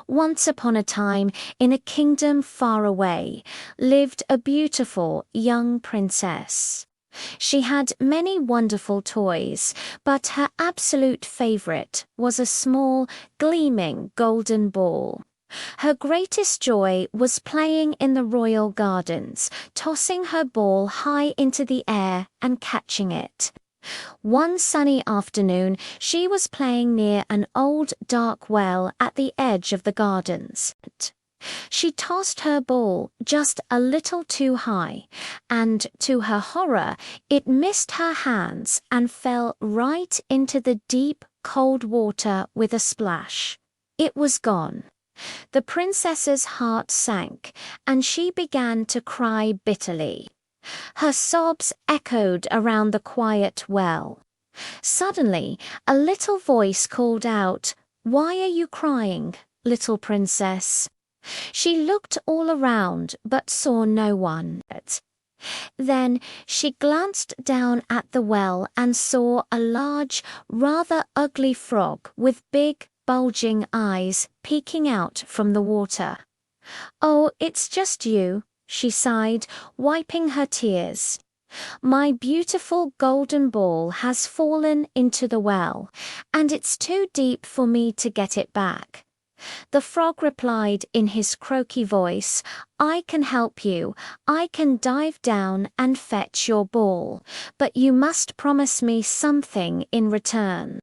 Once upon a time, in a kingdom far away, lived a beautiful young princess. She had many wonderful toys, but her absolute favorite was a small, gleaming golden ball. Her greatest joy was playing in the royal gardens, tossing her ball high into the air and catching it. One sunny afternoon, she was playing near an old dark well at the edge of the gardens. She tossed her ball just a little too high, and to her horror, it missed her hands and fell right into the deep, cold water with a splash. It was gone. The princess's heart sank, and she began to cry bitterly. Her sobs echoed around the quiet well. Suddenly, a little voice called out, "Why are you crying, little princess?" She looked all around but saw no one. Then she glanced down at the well and saw a large, rather ugly frog with big, bulging eyes peeking out from the water. "Oh, it's just you," she sighed, wiping her tears. "My beautiful golden ball has fallen into the well, and it's too deep for me to get it back." The frog replied in his croaky voice, "I can help you. I can dive down and fetch your ball, but you must promise me something in return."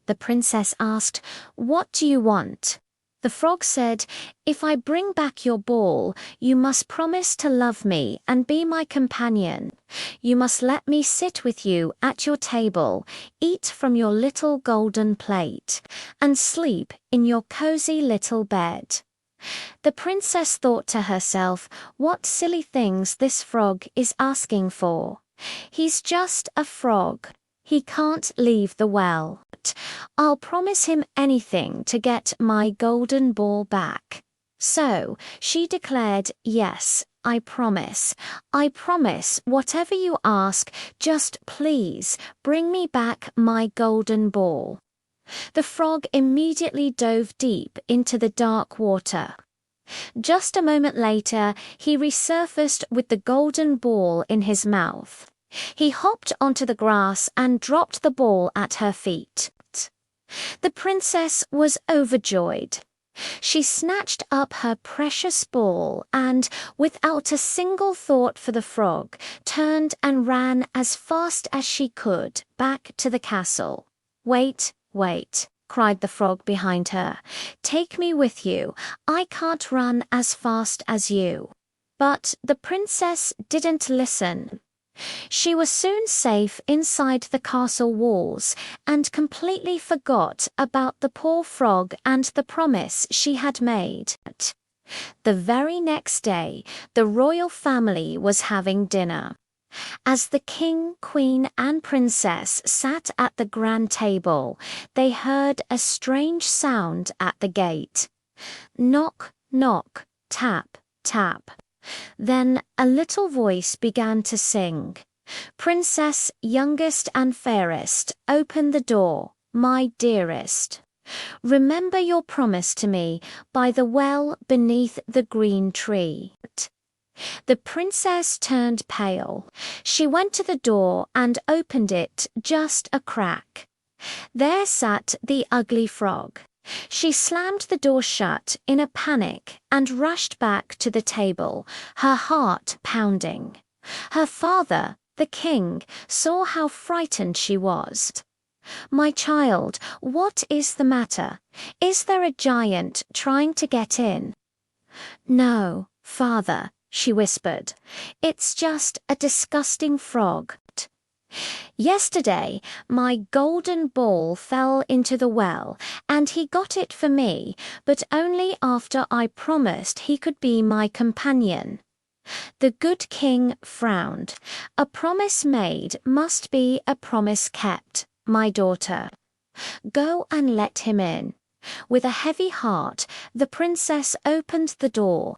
The princess asked, "What do you want?" The frog said, "If I bring back your ball, you must promise to love me and be my companion. You must let me sit with you at your table, eat from your little golden plate, and sleep in your cozy little bed." The princess thought to herself, what silly things this frog is asking for. He's just a frog. He can't leave the well. I'll promise him anything to get my golden ball back. So she declared, "Yes, I promise. I promise whatever you ask, just please bring me back my golden ball." The frog immediately dove deep into the dark water. Just a moment later, he resurfaced with the golden ball in his mouth. He hopped onto the grass and dropped the ball at her feet. The princess was overjoyed. She snatched up her precious ball and, without a single thought for the frog, turned and ran as fast as she could back to the castle. "Wait, wait," cried the frog behind her. "Take me with you. I can't run as fast as you." But the princess didn't listen. She was soon safe inside the castle walls and completely forgot about the poor frog and the promise she had made. The very next day, the royal family was having dinner. As the king, queen, and princess sat at the grand table, they heard a strange sound at the gate. Knock, knock, tap, tap. Then a little voice began to sing. "Princess, youngest and fairest, open the door, my dearest. Remember your promise to me by the well beneath the green tree." The princess turned pale. She went to the door and opened it just a crack. There sat the ugly frog. She slammed the door shut in a panic and rushed back to the table, her heart pounding. Her father, the king, saw how frightened she was. "My child, what is the matter? Is there a giant trying to get in?" "No, father," she whispered. "It's just a disgusting frog. Yesterday, my golden ball fell into the well, and he got it for me, but only after I promised he could be my companion." The good king frowned. "A promise made must be a promise kept, my daughter. Go and let him in." With a heavy heart, the princess opened the door.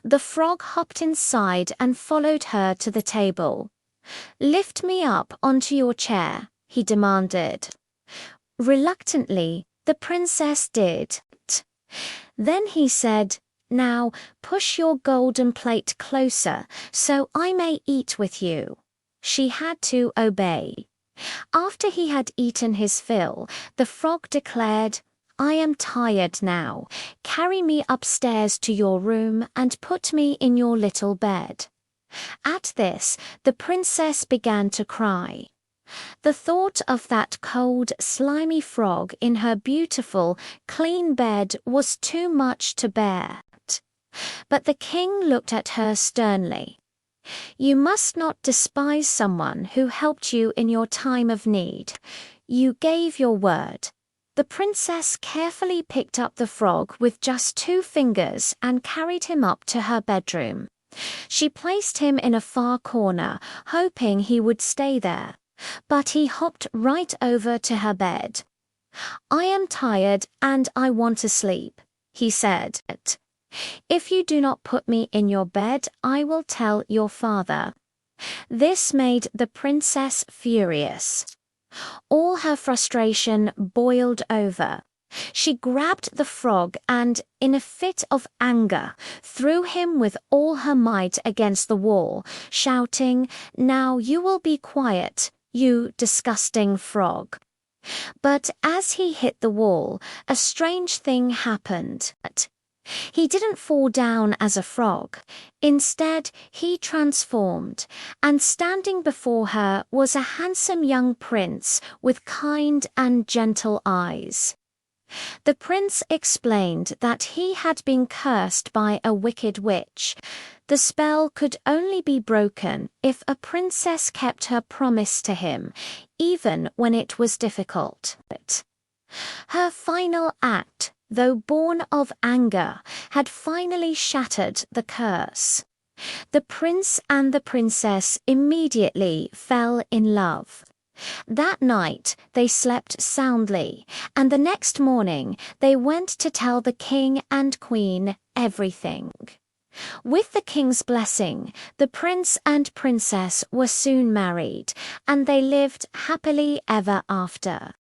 The frog hopped inside and followed her to the table. "Lift me up onto your chair," he demanded. Reluctantly, the princess did. Then he said, "Now push your golden plate closer so I may eat with you." She had to obey. After he had eaten his fill, the frog declared, "I am tired now. Carry me upstairs to your room and put me in your little bed." At this, the princess began to cry. The thought of that cold, slimy frog in her beautiful, clean bed was too much to bear. But the king looked at her sternly. "You must not despise someone who helped you in your time of need. You gave your word." The princess carefully picked up the frog with just 2 fingers and carried him up to her bedroom. She placed him in a far corner, hoping he would stay there. But he hopped right over to her bed. "I am tired and I want to sleep," he said. "If you do not put me in your bed, I will tell your father." This made the princess furious. All her frustration boiled over. She grabbed the frog and, in a fit of anger, threw him with all her might against the wall, shouting, "Now you will be quiet, you disgusting frog." But as he hit the wall, a strange thing happened. He didn't fall down as a frog. Instead, he transformed, and standing before her was a handsome young prince with kind and gentle eyes. The prince explained that he had been cursed by a wicked witch. The spell could only be broken if a princess kept her promise to him, even when it was difficult. Her final act, though born of anger, had finally shattered the curse. The prince and the princess immediately fell in love. That night they slept soundly, and the next morning they went to tell the king and queen everything. With the king's blessing, the prince and princess were soon married, and they lived happily ever after.